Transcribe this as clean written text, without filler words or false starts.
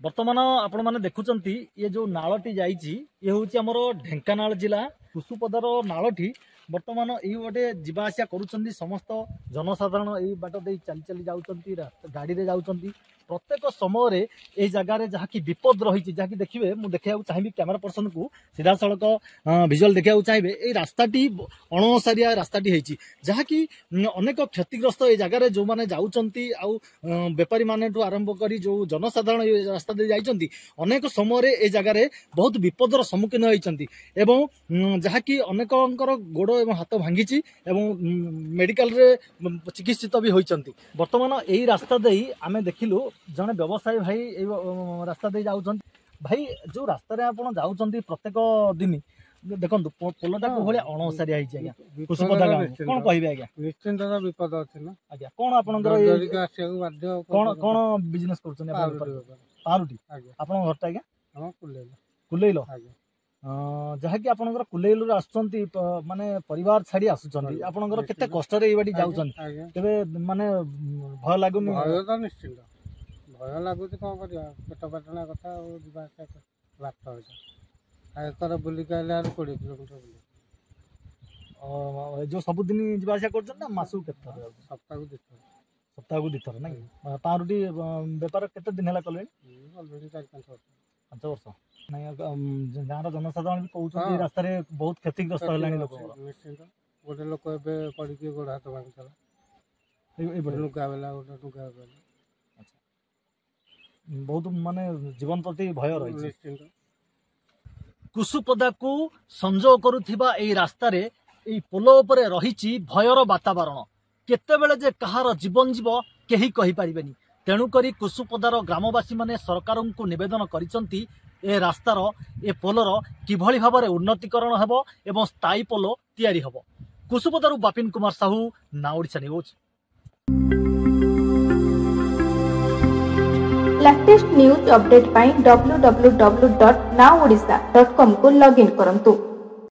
बर्तमान आपण मैंने देखुंत ये जो नालटी जाइए ये हूँ आमर ढेंकानाल जिला कुसुपदार नालटी बर्तमान ये गोटे जावासिया करुँच समस्त जनसाधारण यही बाट दे चली चली जाऊँगी गाड़ी में जाऊँगी प्रत्येक समय ये जगार जहाँकि विपद रही जहाँकि देखिए मुझे देखा चाहिए कैमेरा पर्सन को सीधा सड़क विजुअल देखा चाहिए ये रास्ताटी अणसारिया रास्ताटी होती जहाँकि अनेक क्षतिग्रस्त ये जगार जो मैंने जाऊँगी आउ बेपारी मान आरंभ कर जो जनसाधारण ये रास्ता दे जाइछंती अनेक समय ये जगार बहुत विपदर सम्मुखीन होती जहाँकि अनेकंकर गोड़ एवं हाथ भांगी मेडिकल रे चिकित्सित भी होती बर्तमान यही रास्ता दे आमे देखिलु जने व्यवसायी भाई रास्ता दे जाउछन भाई जो रास्ता रे आपण जाउछन प्रत्येक दिन देखंतु पोलटा को भलिया अणसारिया हिची आज्ञा कुसुपदा गाँव कोन कहबे आज्ञा निश्चिंत विपद अछि ना आज्ञा कोन आपनकर कोन कोन बिजनेस करछन आपण पारुटी आपण घरटा आज्ञा हम कुलेलो जहाँकि आपनकर कुलेलो आसुचंती माने परिवार छाड़ी आसुचंती आपनकर केते कष्ट रे एबाडी जाउछन तबे माने भय लागुनी भय त निश्चिंत भय लागुଛି कौन करिया पेट पाटना कथा जीवा बात होता बुलिक 20 किलोमीटर जो सबुदिन जावासिया कर मासू के सप्ताह को दिथर ना पारुटी बेपार केते दिन है कले ऑलरेडी 4-5 वर्ष नहीं गाँव जनसाधारण भी कहते रास्ता बहुत क्षतिग्रस्त है लोक निश्चिंत गोटे लोक पड़ी गोड़ हाथ भांगी लुगा बेला गोटे लुगा बेला बहुत माने जीवन प्रति भय रही कुसुपदा को संजोग करुथिबा एई रास्ता रे एई पोलो उपरे रहिछि भयर वातावरण केतेबेले जे कहार जीवन जीव केही कहि परिबेनी तेणु करी कुसुपदार ग्रामवासी माने सरकार को निवेदन करिसंती ए रास्तार ए पोलर किभଳି भाबरे उन्नतीकरण हेबो एवं स्थायी पोलो तयारी हेबो कुसुपदारु बापिन कुमार साहू ना Odisha news latest news update पाई www.nowodisha.com को लॉगिन करंतु।